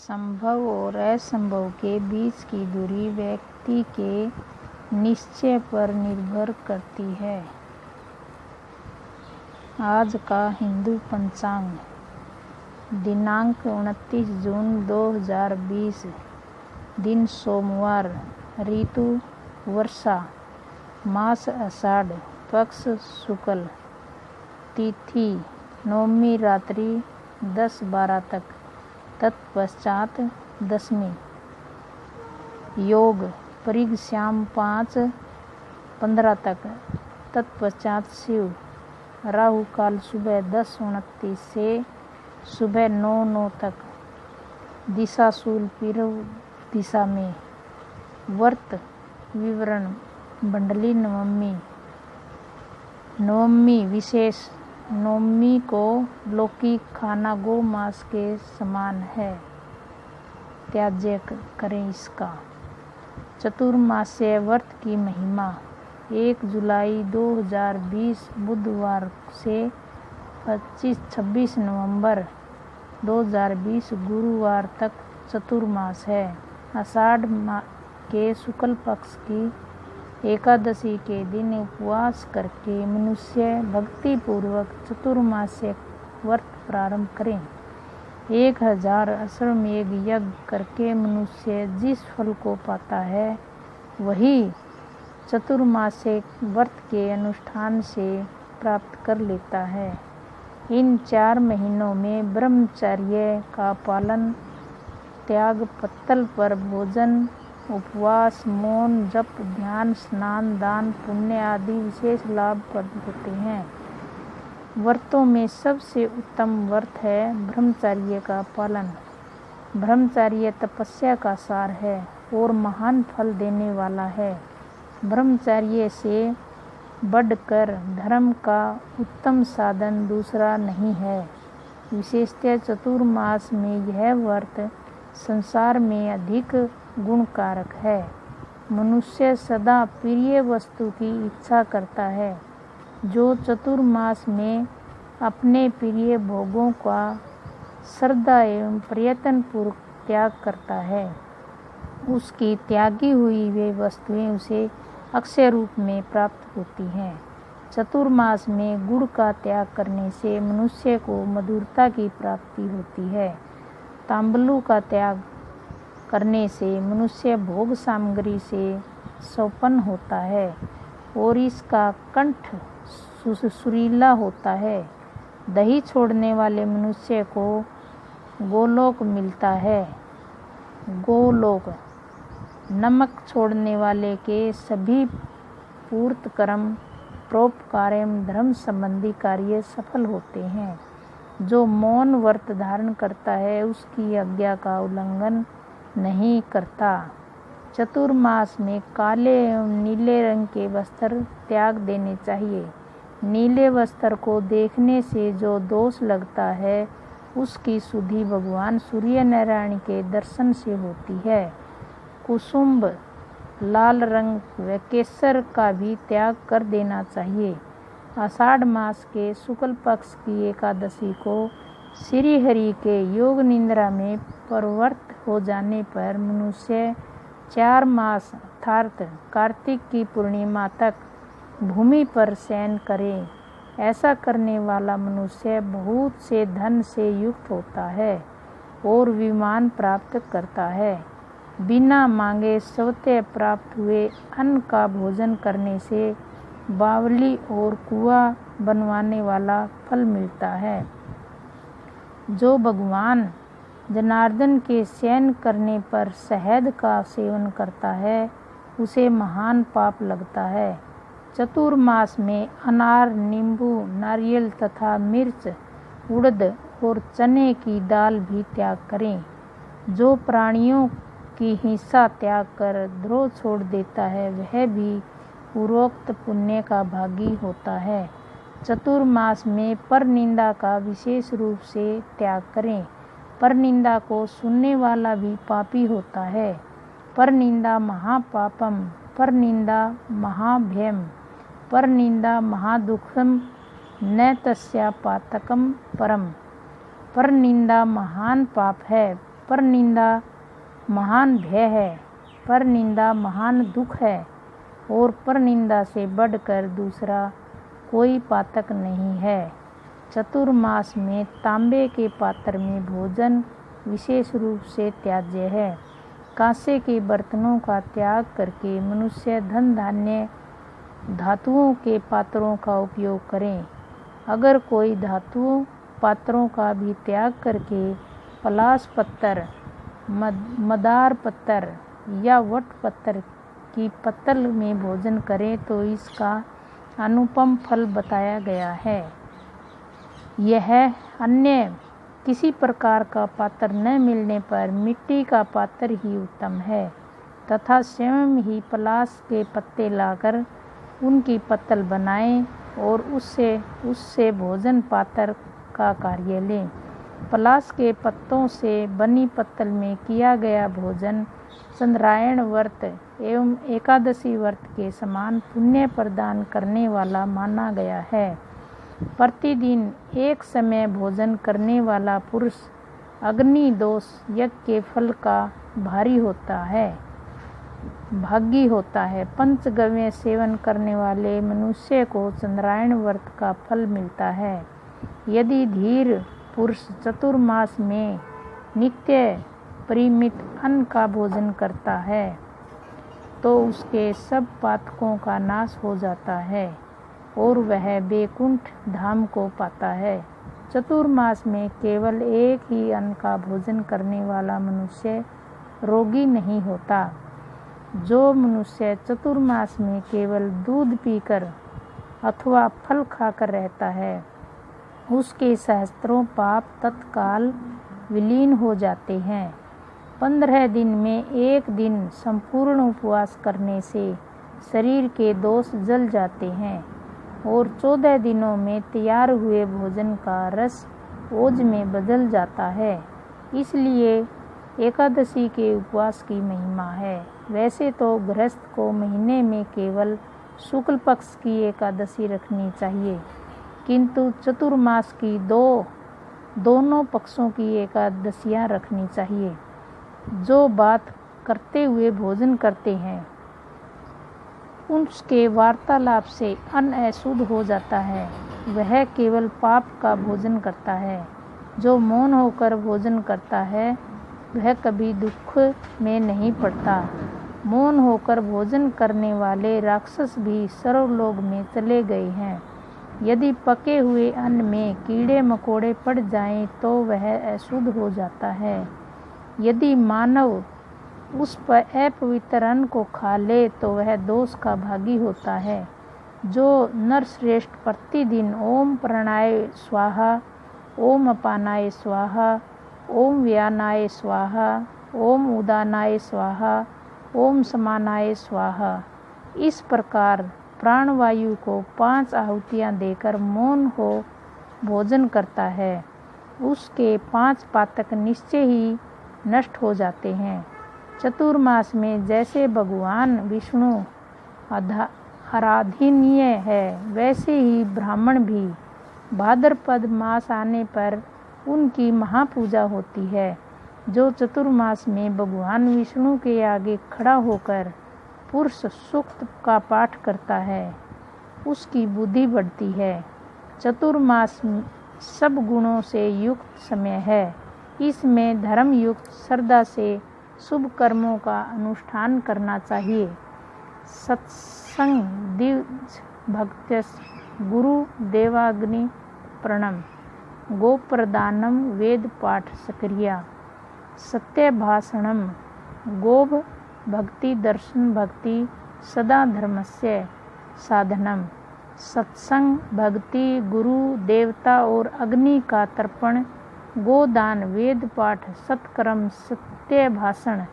संभव और असंभव के बीच की दूरी व्यक्ति के निश्चय पर निर्भर करती है। आज का हिंदू पंचांग दिनांक 29 जून 2020, दिन सोमवार, ऋतु वर्षा, मास आषाढ़, पक्ष शुक्ल, तिथि नवमी रात्रि 10-12 तक, तत्पश्चात दशमी। योग परिग शाम 5-15 तक, तत्पश्चात शिव। राहु काल सुबह 10:29 से सुबह 9:09 तक, दिशा शूल पूर्व दिशा में। व्रत विवरण मंडली नवमी विशेष। नवमी को लौकिक खाना गौ मांस के समान है, त्याज्य करें इसका। चतुर्मास्य व्रत की महिमा। 1 जुलाई 2020 बुधवार से 26 नवंबर 2020 गुरुवार तक चतुर्मास है। आषाढ़ के शुक्ल पक्ष की एकादशी के दिन उपवास करके मनुष्य भक्ति पूर्वक चतुर्मास्य व्रत प्रारंभ करें। 1000 अश्वमेध यज्ञ करके मनुष्य जिस फल को पाता है वही चतुर्मास्य व्रत के अनुष्ठान से प्राप्त कर लेता है। इन 4 महीनों में ब्रह्मचर्य का पालन, त्याग, पत्तल पर भोजन, उपवास, मौन, जप, ध्यान, स्नान, दान, पुण्य आदि विशेष लाभ होते हैं। व्रतों में सबसे उत्तम व्रत है ब्रह्मचर्य का पालन। ब्रह्मचर्य तपस्या का सार है और महान फल देने वाला है। ब्रह्मचर्य से बढ़कर धर्म का उत्तम साधन दूसरा नहीं है। विशेषतः चतुर्मास में यह व्रत संसार में अधिक गुणकारक है। मनुष्य सदा प्रिय वस्तु की इच्छा करता है। जो चतुर्मास में अपने प्रिय भोगों का श्रद्धा एवं प्रयत्न पूर्वक त्याग करता है, उसकी त्यागी हुई वे वस्तुएं उसे अक्षय रूप में प्राप्त होती हैं। चतुर्मास में गुड़ का त्याग करने से मनुष्य को मधुरता की प्राप्ति होती है। तांबुलू का त्याग करने से मनुष्य भोग सामग्री से संपन्न होता है और इसका कंठ सुरीला होता है। दही छोड़ने वाले मनुष्य को गोलोक मिलता है। गोलोक। नमक छोड़ने वाले के सभी पूर्त कर्म, परोपकार एवं धर्म संबंधी कार्य सफल होते हैं। जो मौन व्रत धारण करता है उसकी आज्ञा का उल्लंघन नहीं करता। चतुर्मास में काले एवं नीले रंग के वस्त्र त्याग देने चाहिए। नीले वस्त्र को देखने से जो दोष लगता है उसकी शुद्धि भगवान सूर्य नारायण के दर्शन से होती है। कुसुम्भ, लाल रंग व केसर का भी त्याग कर देना चाहिए। आषाढ़ मास के शुक्ल पक्ष की एकादशी को श्री हरि के योग निद्रा में प्रवृत्त हो जाने पर मनुष्य 4 मास अर्थात कार्तिक की पूर्णिमा तक भूमि पर शयन करे। ऐसा करने वाला मनुष्य बहुत से धन से युक्त होता है और विमान प्राप्त करता है। बिना मांगे स्वतः प्राप्त हुए अन्न का भोजन करने से बावली और कुआं बनवाने वाला फल मिलता है। जो भगवान जनार्दन के शयन करने पर शहद का सेवन करता है उसे महान पाप लगता है। चतुर्मास में अनार, नींबू, नारियल तथा मिर्च, उड़द और चने की दाल भी त्याग करें। जो प्राणियों की हिंसा त्याग कर द्रोह छोड़ देता है वह भी पूर्वोक्त पुण्य का भागी होता है। चतुर्मास में परनिंदा का विशेष रूप से त्याग करें। परनिंदा को सुनने वाला भी पापी होता है। परनिंदा महापापम, परनिंदा महाभयम, परनिंदा महादुखम, न तस्या पातकम परम। परनिंदा महान पाप है। पर निंदा महान भय है, पर निंदा महान दुख है और पर निंदा से बढ़कर दूसरा कोई पातक नहीं है। चतुर्मास में तांबे के पात्र में भोजन विशेष रूप से त्याज्य है। कांसे के बर्तनों का त्याग करके मनुष्य धन धान्य धातुओं के पात्रों का उपयोग करें। अगर कोई धातुओं पात्रों का भी त्याग करके पलाश पत्थर, मदार पत्थर या वट पत्थर की पत्तल में भोजन करे तो इसका अनुपम फल बताया गया है। यह अन्य किसी प्रकार का पात्र न मिलने पर मिट्टी का पात्र ही उत्तम है तथा स्वयं ही पलाश के पत्ते लाकर उनकी पत्तल बनाएं और उससे भोजन पात्र का कार्य लें। पलाश के पत्तों से बनी पत्तल में किया गया भोजन चंद्रायण व्रत एवं एकादशी व्रत के समान पुण्य प्रदान करने वाला माना गया है। प्रतिदिन एक समय भोजन करने वाला पुरुष अग्नि दोष यज्ञ के फल का भागी होता है। पंचगव्य सेवन करने वाले मनुष्य को चंद्रायण व्रत का फल मिलता है। यदि धीर पुरुष चतुर्मास में नित्य परिमित अन्न का भोजन करता है तो उसके सब पातकों का नाश हो जाता है और वह बैकुंठ धाम को पाता है। चतुर्मास में केवल एक ही अन्न का भोजन करने वाला मनुष्य रोगी नहीं होता। जो मनुष्य चतुर्मास में केवल दूध पीकर अथवा फल खाकर रहता है उसके सहस्त्रों पाप तत्काल विलीन हो जाते हैं। 15 दिन में एक दिन संपूर्ण उपवास करने से शरीर के दोष जल जाते हैं और 14 दिनों में तैयार हुए भोजन का रस ओज में बदल जाता है। इसलिए एकादशी के उपवास की महिमा है। वैसे तो गृहस्थ को महीने में केवल शुक्ल पक्ष की एकादशी रखनी चाहिए, किंतु चतुर्मास की दोनों पक्षों की एकादशियां रखनी चाहिए। जो बात करते हुए भोजन करते हैं उसके वार्तालाप से अन्न अशुद्ध हो जाता है, वह केवल पाप का भोजन करता है। जो मौन होकर भोजन करता है वह कभी दुख में नहीं पड़ता। मौन होकर भोजन करने वाले राक्षस भी सर्वलोक में चले गए हैं। यदि पके हुए अन्न में कीड़े मकोड़े पड़ जाएं तो वह अशुद्ध हो जाता है। यदि मानव उस पर अपवित्र अन्न को खा ले तो वह दोष का भागी होता है। जो नरश्रेष्ठ प्रतिदिन ओम प्राणाय स्वाहा, ओम अपानाय स्वाहा, ओम व्यानाय स्वाहा, ओम उदानाय स्वाहा, ओम समानाय स्वाहा इस प्रकार प्राणवायु को 5 आहुतियाँ देकर मौन हो भोजन करता है उसके 5 पातक निश्चय ही नष्ट हो जाते हैं। चतुर्मास में जैसे भगवान विष्णु आराधनीय है वैसे ही ब्राह्मण भी भाद्रपद मास आने पर उनकी महापूजा होती है। जो चतुर्मास में भगवान विष्णु के आगे खड़ा होकर पुरुष सूक्त का पाठ करता है उसकी बुद्धि बढ़ती है। चतुर्मास सब गुणों से युक्त समय है। इसमें धर्म युक्त श्रद्धा से शुभ कर्मों का अनुष्ठान करना चाहिए। सत्संग द्विज भक्त्यस गुरु देवाग्नि प्रणम गोप्रदानम वेद पाठ सक्रिया सत्य भाषणम गोभ भक्ति दर्शन भक्ति सदा धर्मस्य साधनम। सत्संग भक्ति गुरु देवता और अग्नि का तर्पण, गोदान, वेद पाठ, सत्कर्म, सत्य भाषण,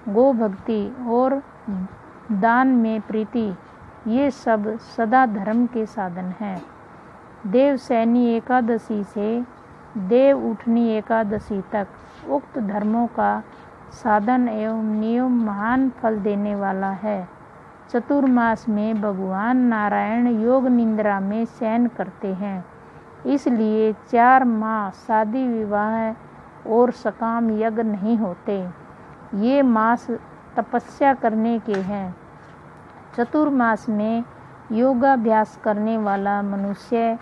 गो भक्ति और दान में प्रीति, ये सब सदा धर्म के साधन हैं। देवसैनी एकादशी से देव उठनी एकादशी तक उक्त धर्मों का साधन एवं नियम महान फल देने वाला है। चतुर्मास में भगवान नारायण योग निद्रा में शयन करते हैं, इसलिए 4 माह शादी विवाह और सकाम यज्ञ नहीं होते। ये मास तपस्या करने के हैं। चतुर्मास में योगाभ्यास करने वाला मनुष्य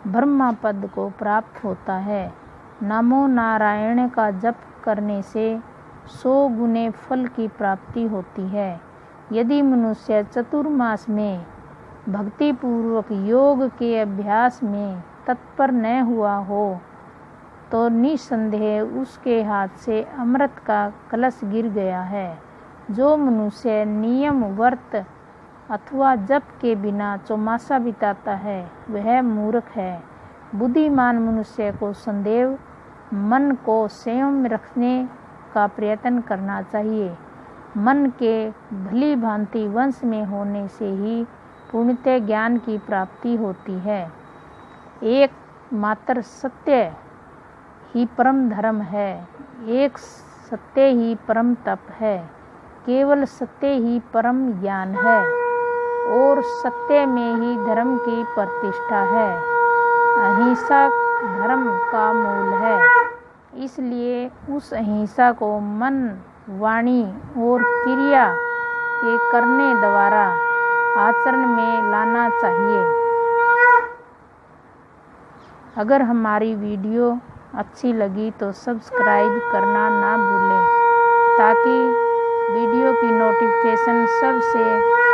ब्रह्मा पद को प्राप्त होता है। नमो नारायण का जप करने से 100 गुने फल की प्राप्ति होती है। यदि मनुष्य चतुर्मास में भक्तिपूर्वक योग के अभ्यास में तत्पर न हुआ हो तो निसंदेह उसके हाथ से अमृत का कलश गिर गया है। जो मनुष्य नियम व्रत अथवा जप के बिना चौमासा बिताता है वह मूर्ख है। बुद्धिमान मनुष्य को सदैव मन को संयम में रखने का प्रयत्न करना चाहिए। मन के भली भांति वंश में होने से ही पूर्णतः ज्ञान की प्राप्ति होती है। एक मात्र सत्य ही परम धर्म है। एक सत्य ही परम तप है। केवल सत्य ही परम ज्ञान है और सत्य में ही धर्म की प्रतिष्ठा है। अहिंसा धर्म का मूल है। इसलिए उस अहिंसा को मन, वाणी और क्रिया के करने द्वारा आचरण में लाना चाहिए। अगर हमारी वीडियो अच्छी लगी तो सब्सक्राइब करना ना भूलें ताकि वीडियो की नोटिफिकेशन सबसे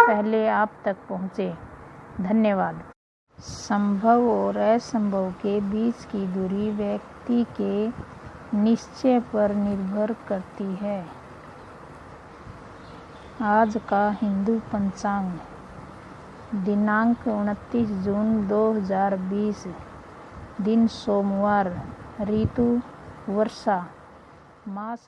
पहले आप तक पहुंचे। धन्यवाद। संभव और असंभव के बीच की दूरी व्यक्ति के निश्चय पर निर्भर करती है। आज का हिंदू पंचांग दिनांक 29 जून 2020, दिन सोमवार, ऋतु वर्षा, मास